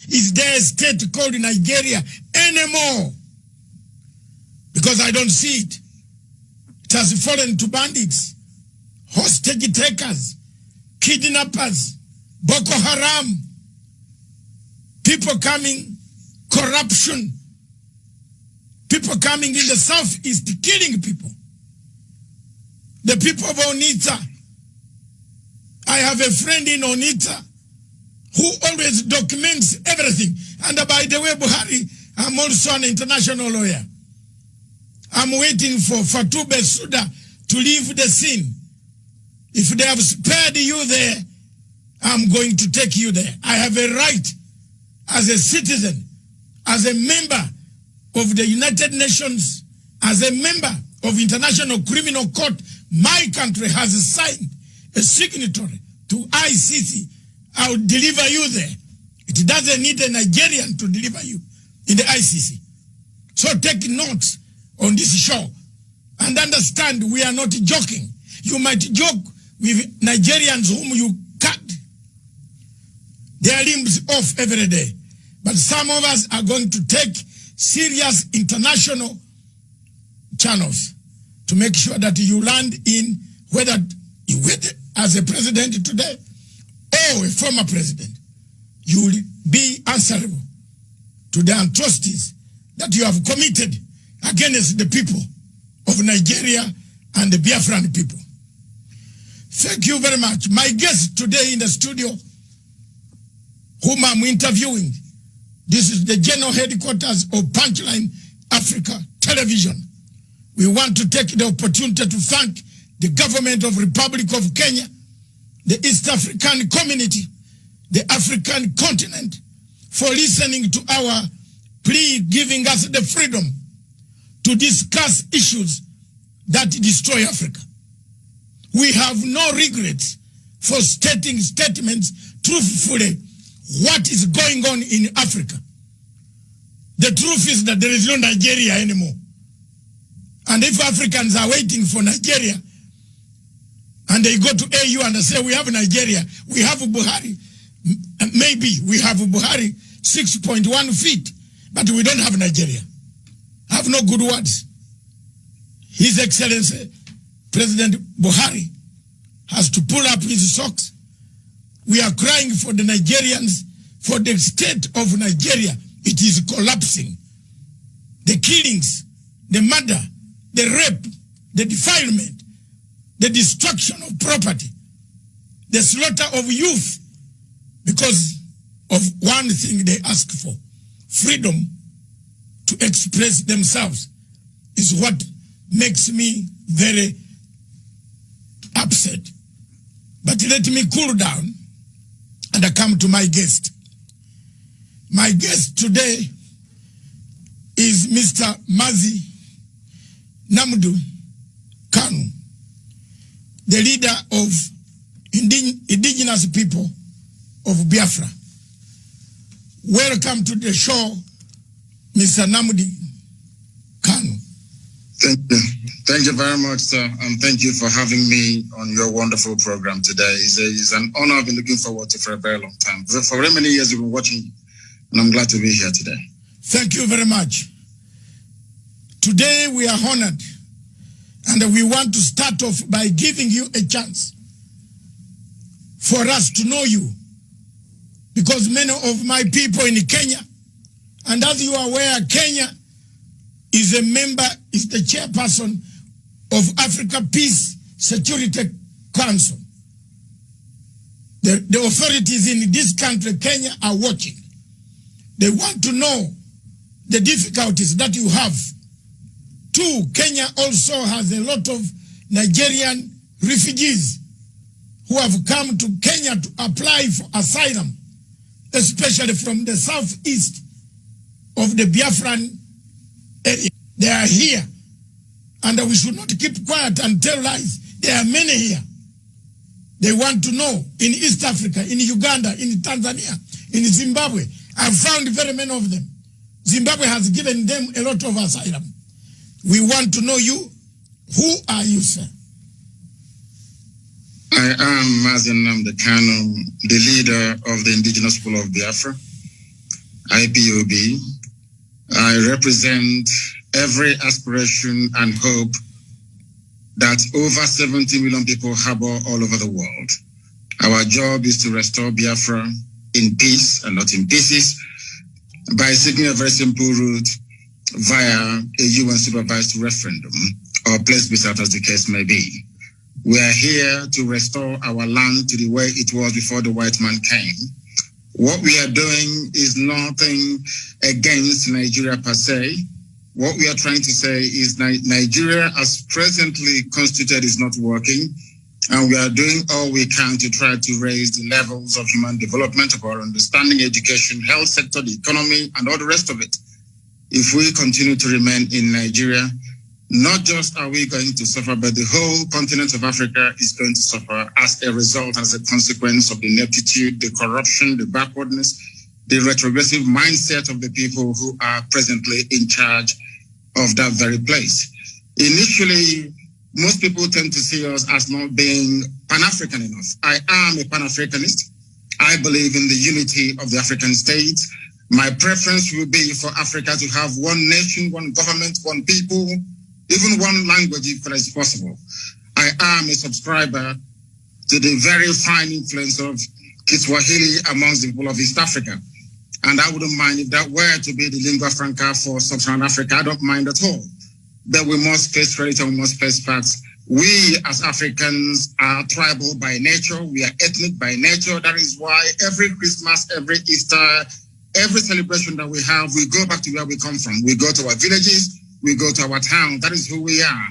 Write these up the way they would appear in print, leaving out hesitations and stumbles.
Is there a state called Nigeria anymore? Because I don't see it. It has fallen to bandits, hostage takers, kidnappers, Boko Haram, people coming, corruption, people coming in the southeast killing people. The people of Onitsha. I have a friend in Onitsha who always documents everything. And by the way, Buhari, I'm also an international lawyer. I'm waiting for Fatou Bensouda to leave the scene. If they have spared you there, I'm going to take you there. I have a right as a citizen, as a member of the United Nations, as a member of International Criminal Court. My country has signed a signatory to ICC. I'll deliver you there. It doesn't need a Nigerian to deliver you in the ICC. So take notes on this show and understand we are not joking. You might joke with Nigerians whom you cut their limbs off every day. But some of us are going to take serious international channels to make sure that you land in, whether you wait as a president today or a former president, you will be answerable to the atrocities that you have committed against the people of Nigeria and the Biafran people. Thank you very much. My guest today in the studio, whom I'm interviewing, this is the general headquarters of Punchline Africa Television. We want to take the opportunity to thank the government of Republic of Kenya, the East African community, the African continent, for listening to our plea, giving us the freedom to discuss issues that destroy Africa. We have no regrets for stating statements truthfully what is going on in Africa. The truth is that there is no Nigeria anymore. And if Africans are waiting for Nigeria, and they go to AU and they say, we have Nigeria, we have Buhari, maybe we have Buhari 6.1 feet, but we don't have Nigeria. I have no good words. His Excellency, President Buhari, has to pull up his socks. We are crying for the Nigerians, for the state of Nigeria. It is collapsing. The killings, the murder, the rape, the defilement, the destruction of property, the slaughter of youth, because of one thing they ask for, freedom to express themselves, is what makes me very upset. But let me cool down and I come to my guest. My guest today is Mr. Mazi Nnamdi Kanu, the leader of indigenous people of Biafra. Welcome to the show, Mr. Nnamdi Kanu. Thank you. Thank you very much, sir. And thank you for having me on your wonderful program today. It's an honor. I've been looking forward to for a very long time. For very many years, we've been watching you, and I'm glad to be here today. Thank you very much. Today, we are honored, and we want to start off by giving you a chance for us to know you, because many of my people in Kenya, and as you are aware, Kenya is a member, is the chairperson of Africa Peace Security Council. The authorities in this country, Kenya, are watching. They want to know the difficulties that you have. Two, Kenya also has a lot of Nigerian refugees who have come to Kenya to apply for asylum, especially from the southeast of the Biafran area. They are here, and we should not keep quiet and tell lies. There are many here. They want to know in East Africa, in Uganda, in Tanzania, in Zimbabwe. I've found very many of them. Zimbabwe has given them a lot of asylum. We want to know you. Who are you, sir? I am Mazi Nnamdi Kanu, the leader of the indigenous people of Biafra. IPOB. I represent every aspiration and hope that over 70 million people harbor all over the world. Our job is to restore Biafra in peace and not in pieces by seeking a very simple route via a UN supervised referendum or plebiscite, as the case may be. We are here to restore our land to the way it was before the white man came. What we are doing is nothing against Nigeria per se. What we are trying to say is Nigeria as presently constituted is not working, and we are doing all we can to try to raise the levels of human development, of our understanding, education, health sector, the economy, and all the rest of it. If we continue to remain in Nigeria, not just are we going to suffer, but the whole continent of Africa is going to suffer as a result, as a consequence of the ineptitude, the corruption, the backwardness, the retrogressive mindset of the people who are presently in charge of that very place. Initially, most people tend to see us as not being Pan-African enough. I am a Pan-Africanist. I believe in the unity of the African states. My preference will be for Africa to have one nation, one government, one people, even one language if that is possible. I am a subscriber to the very fine influence of Kiswahili amongst the people of East Africa. And I wouldn't mind if that were to be the lingua franca for sub-Saharan Africa. I don't mind at all. But we must face reality and we must face facts. We as Africans are tribal by nature. We are ethnic by nature. That is why every Christmas, every Easter, every celebration that we have, we go back to where we come from. We go to our villages. We go to our town. That is who we are.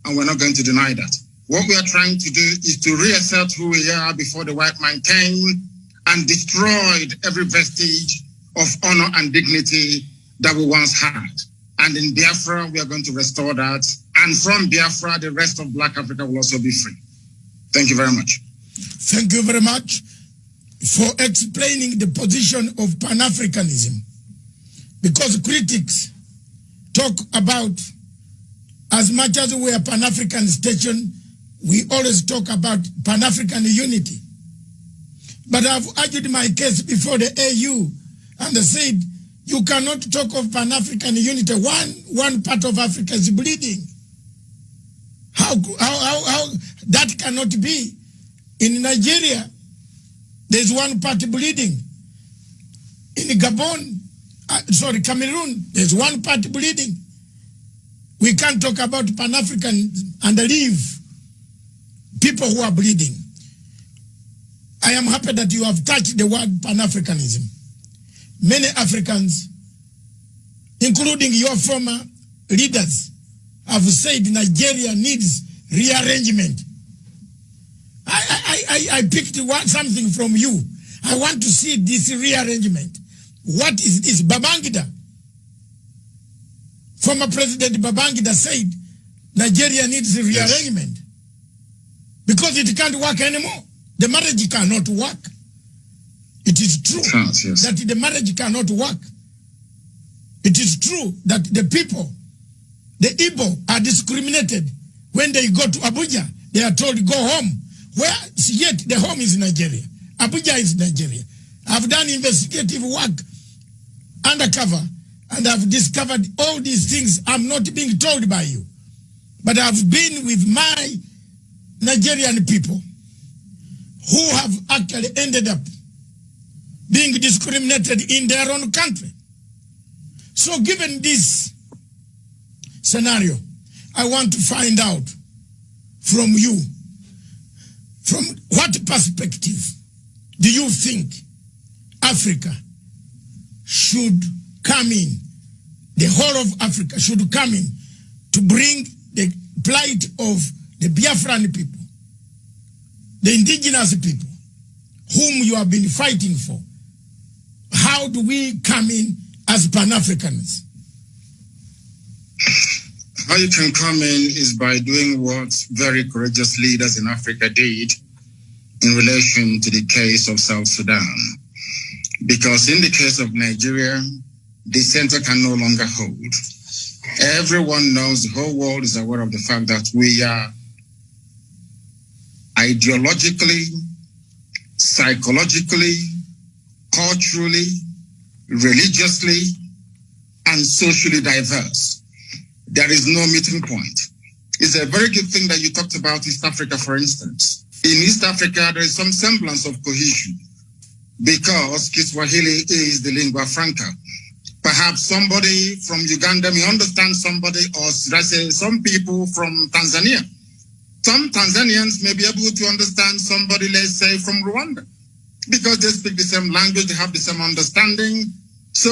And we're not going to deny that. What we are trying to do is to reassert who we are before the white man came and destroyed every vestige of honor and dignity that we once had. And in Biafra, we are going to restore that. And from Biafra, the rest of Black Africa will also be free. Thank you very much. Thank you very much for explaining the position of Pan-Africanism. Because critics talk about, as much as we are Pan-African station, we always talk about Pan-African unity. But I've argued my case before the AU, and they said, you cannot talk of Pan-African unity. One part of Africa is bleeding. How that cannot be. In Nigeria, there's one part bleeding. In Gabon, Cameroon, there's one part bleeding. We can't talk about Pan-African and leave people who are bleeding. I am happy that you have touched the word Pan-Africanism. Many Africans, including your former leaders, have said Nigeria needs rearrangement. I picked something from you. I want to see this rearrangement. What is this? Babangida, former President Babangida said Nigeria needs rearrangement because it can't work anymore. The marriage cannot work. It is true that the marriage cannot work. It is true that the people, the Igbo, are discriminated. When they go to Abuja, they are told go home. Where yet the home is Nigeria. Abuja is Nigeria. I've done investigative work undercover, and I've discovered all these things. I'm not being told by you, but I've been with my Nigerian people who have actually ended up being discriminated in their own country. So given this scenario, I want to find out from you, from what perspective do you think Africa should come in, the whole of Africa should come in to bring the plight of the Biafran people, the indigenous people, whom you have been fighting for? How do we come in as Pan-Africans? How you can come in is by doing what very courageous leaders in Africa did in relation to the case of South Sudan. Because in the case of Nigeria, the center can no longer hold. Everyone knows, the whole world is aware of the fact that we are ideologically, psychologically, culturally, religiously, and socially diverse. There is no meeting point. It's a very good thing that you talked about East Africa, for instance. In East Africa, there is some semblance of cohesion because Kiswahili is the lingua franca. Perhaps somebody from Uganda may understand somebody, or should I say some people from Tanzania. Some Tanzanians may be able to understand somebody, let's say, from Rwanda, because they speak the same language, they have the same understanding. So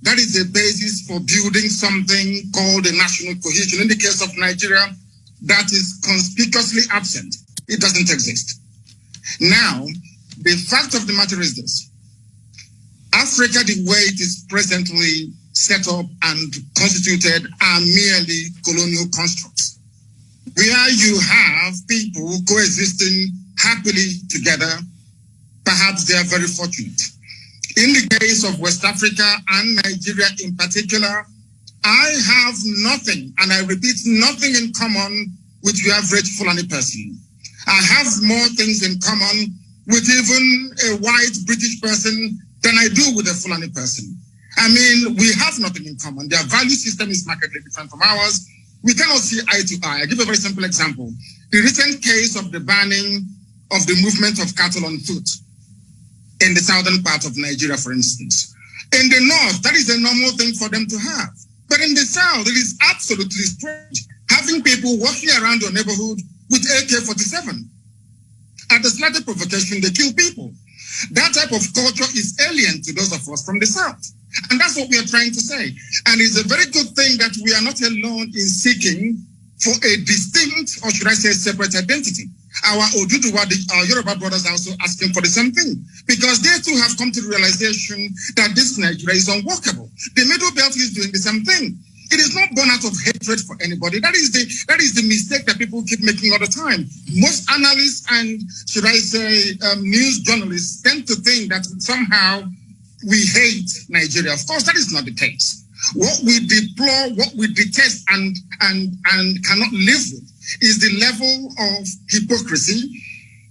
that is the basis for building something called a national cohesion. In the case of Nigeria, that is conspicuously absent. It doesn't exist. Now, the fact of the matter is this. Africa, the way it is presently set up and constituted, are merely colonial constructs, where you have people coexisting happily together. Perhaps they are very fortunate. In the case of West Africa and Nigeria in particular, I have nothing, and I repeat, nothing in common with your average Fulani person. I have more things in common with even a white British person than I do with a Fulani person. I mean, we have nothing in common. Their value system is markedly different from ours. We cannot see eye to eye. I give a very simple example. The recent case of the banning of the movement of cattle on foot in the southern part of Nigeria, for instance. In the north, that is a normal thing for them to have. But in the south, it is absolutely strange having people walking around your neighborhood with AK-47. At the slightest provocation, they kill people. That type of culture is alien to those of us from the south. And that's what we are trying to say. And it's a very good thing that we are not alone in seeking for a distinct, or should I say, separate identity. Our Oduduwa, our Yoruba brothers are also asking for the same thing, because they too have come to the realization that this Nigeria is unworkable. The Middle Belt is doing the same thing. It is not born out of hatred for anybody. That is the mistake that people keep making all the time. Most analysts and, should I say, news journalists tend to think that somehow we hate Nigeria. Of course, that is not the case. What we deplore, what we detest and cannot live with is the level of hypocrisy,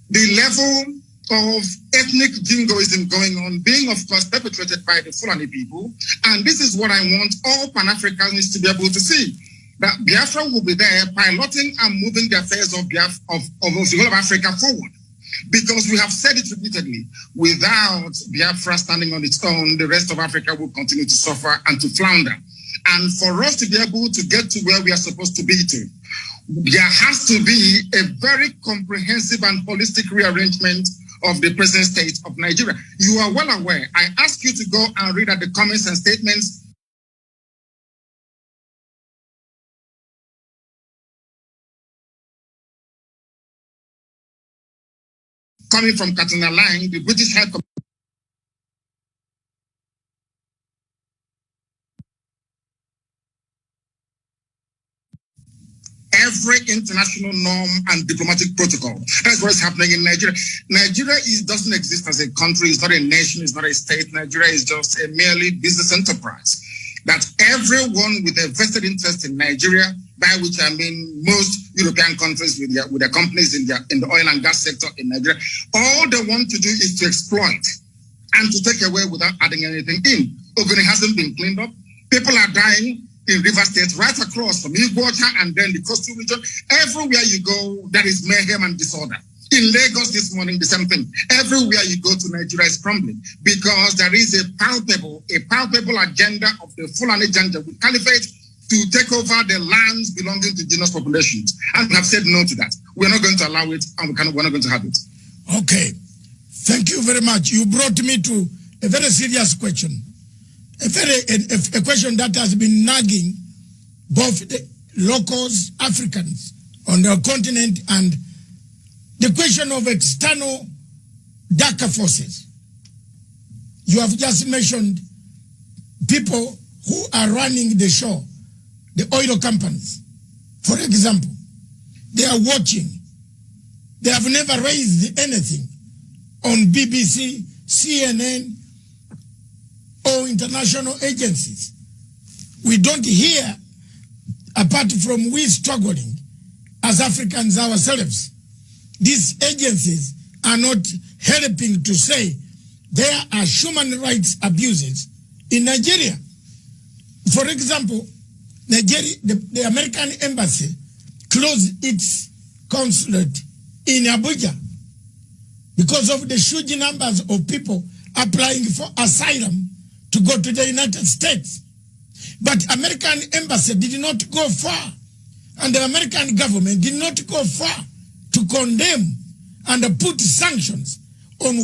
the level of ethnic jingoism going on, being, of course, perpetrated by the Fulani people. And this is what I want all Pan-Africans to be able to see, that Biafra will be there piloting and moving the affairs of the whole of Africa forward. Because we have said it repeatedly, without Biafra standing on its own, the rest of Africa will continue to suffer and to flounder. And for us to be able to get to where we are supposed to be to, there has to be a very comprehensive and holistic rearrangement of the present state of Nigeria. You are well aware. I ask you to go and read at the comments and statements coming from Katina Line, the British High Commissioner. Every international norm and diplomatic protocol. That's what is happening in Nigeria. Nigeria doesn't exist as a country. It's not a nation. It's not a state. Nigeria is just a merely business enterprise. That everyone with a vested interest in Nigeria, by which I mean most European countries with their companies in the oil and gas sector in Nigeria, all they want to do is to exploit and to take away without adding anything in. Ogoni hasn't been cleaned up. People are dying in River State, right across from Igbocha and then the coastal region. Everywhere you go, there is mayhem and disorder. In Lagos this morning, the same thing. Everywhere you go to, Nigeria is crumbling because there is a palpable agenda of the Fulani Janja with Caliphate to take over the lands belonging to indigenous populations. And we have said no to that. We're not going to allow it, and we're not going to have it. Okay. Thank you very much. You brought me to a very serious question. A question that has been nagging both the locals, Africans on the continent, and the question of external darker forces. You have just mentioned people who are running the show, the oil companies, for example. They are watching. They have never raised anything on BBC, CNN, or international agencies. We don't hear, apart from we struggling as Africans ourselves. These agencies are not helping to say there are human rights abuses in Nigeria. For example, Nigeria, the American embassy closed its consulate in Abuja because of the huge numbers of people applying for asylum to go to the United States. But American embassy did not go far, and the American government did not go far to condemn and put sanctions on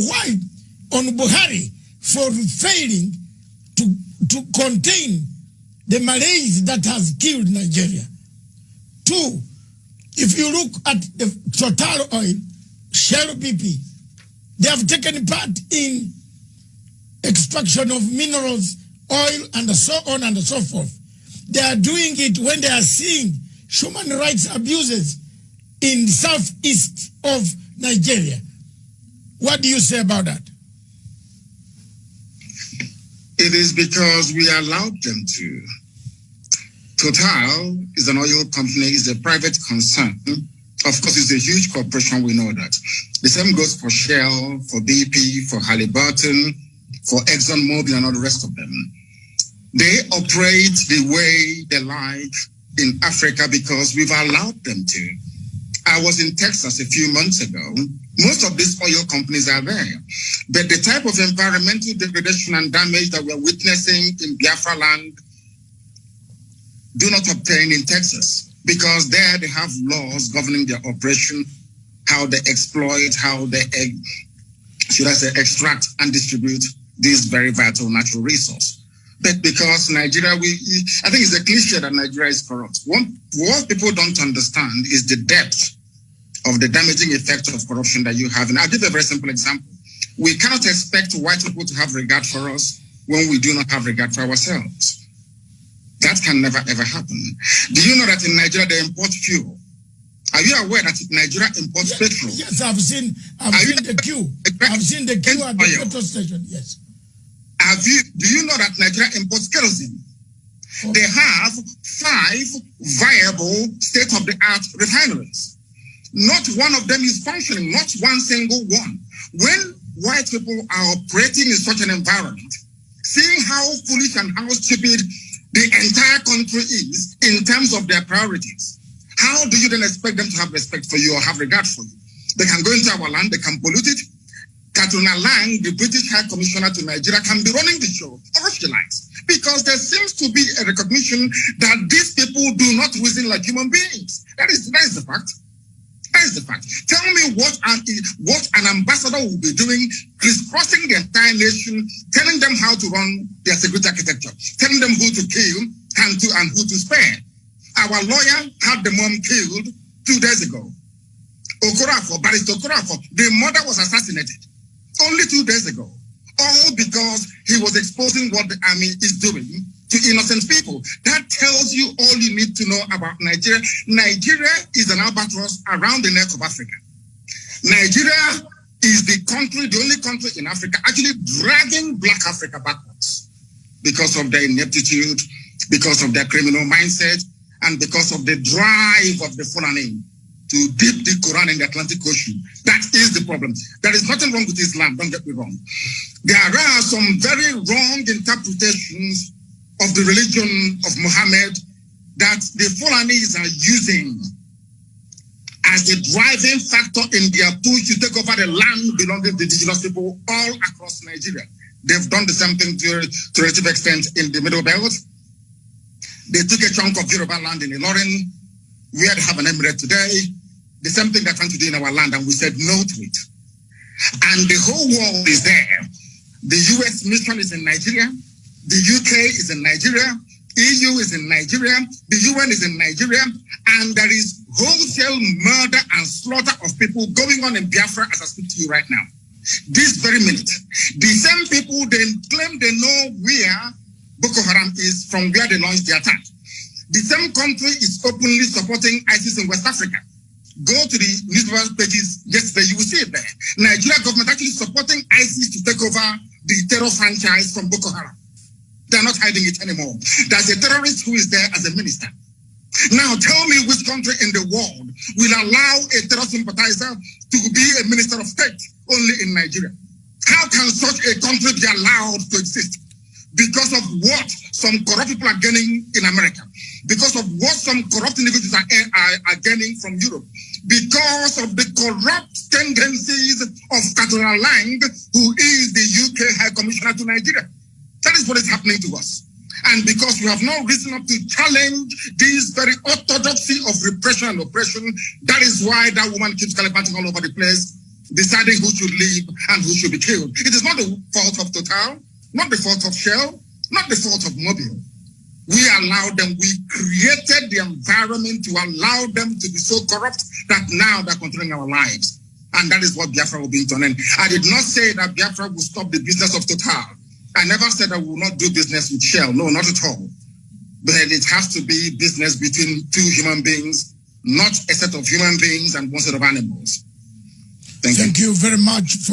Buhari for failing to contain the malaise that has killed Nigeria. 2, if you look at the Total Oil, Shell BP, they have taken part in extraction of minerals, oil, and so on and so forth. They are doing it when they are seeing human rights abuses in the southeast of Nigeria. What do you say about that? It is because we allowed them to. Total is an oil company, is a private concern. Of course, it's a huge corporation, we know that. The same goes for Shell, for BP, for Halliburton, for ExxonMobil and all the rest of them. They operate the way they like in Africa because we've allowed them to. I was in Texas a few months ago. Most of these oil companies are there. But the type of environmental degradation and damage that we're witnessing in Biafra land do not obtain in Texas, because there they have laws governing their operation, how they exploit, how they, extract and distribute this very vital natural resource. But because Nigeria, I think it's a cliche that Nigeria is corrupt. What people don't understand is the depth of the damaging effect of corruption that you have. And I'll give a very simple example. We cannot expect white people to have regard for us when we do not have regard for ourselves. That can never, ever happen. Do you know that in Nigeria they import fuel? Are you aware that Nigeria imports petrol? Yes, I've seen the queue. I've seen the queue at the petrol station, yes. Do you know that Nigeria imports kerosene? Okay. They have 5 viable state-of-the-art refineries. Not one of them is functioning, not one single one. When white people are operating in such an environment, seeing how foolish and how stupid the entire country is in terms of their priorities, how do you then expect them to have respect for you or have regard for you? They can go into our land, they can pollute it. Katrina Lang, the British High Commissioner to Nigeria, can be running the show, or she likes, because there seems to be a recognition that these people do not reason like human beings. That is the fact. That is the fact. Tell me what an ambassador will be doing, crisscrossing the entire nation, telling them how to run their security architecture, telling them who to kill and who to spare. Our lawyer had the mom killed 2 days ago. Barrister Okorafor, the mother was assassinated only 2 days ago. All because he was exposing what the army is doing to innocent people. That tells you all you need to know about Nigeria. Nigeria is an albatross around the neck of Africa. Nigeria is the only country in Africa actually dragging Black Africa backwards because of their ineptitude, because of their criminal mindset, and because of the drive of the Fulani to dip the Quran in the Atlantic Ocean. That is the problem. There is nothing wrong with Islam, don't get me wrong. There are some very wrong interpretations of the religion of Muhammad that the Fulanis are using as the driving factor in their push to take over the land belonging to the indigenous people all across Nigeria. They've done the same thing to a relative extent in the Middle Belt. They took a chunk of Yoruba land in Ilorin, where they have an emirate today. The same thing they're trying to do in our land, and we said no to it. And the whole world is there. The US mission is in Nigeria. The UK is in Nigeria. EU is in Nigeria. The UN is in Nigeria. And there is wholesale murder and slaughter of people going on in Biafra as I speak to you right now. This very minute. The same people, they claim they know where Boko Haram is from where they launched the attack. The same country is openly supporting ISIS in West Africa. Go to the newspaper pages yesterday, you will see it there. Nigeria government actually supporting ISIS to take over the terror franchise from Boko Haram. They're not hiding it anymore. There's a terrorist who is there as a minister. Now tell me which country in the world will allow a terror sympathizer to be a minister of state only in Nigeria. How can such a country be allowed to exist? because of what some corrupt people are gaining in America, because of what some corrupt individuals are gaining from Europe, because of the corrupt tendencies of Cardinal Lang, who is the UK High Commissioner to Nigeria. That is what is happening to us. And because we have no reason up to challenge this very orthodoxy of repression and oppression, that is why that woman keeps gallivanting all over the place, deciding who should live and who should be killed. It is not the fault of Total, not the fault of Shell, not the fault of Mobil. We allowed them, we created the environment to allow them to be so corrupt that now they're controlling our lives. And that is what Biafra will be done. And I did not say that Biafra will stop the business of Total. I never said I will not do business with Shell. No, not at all. But it has to be business between two human beings, not a set of human beings and one set of animals. Thank you. Thank you very much for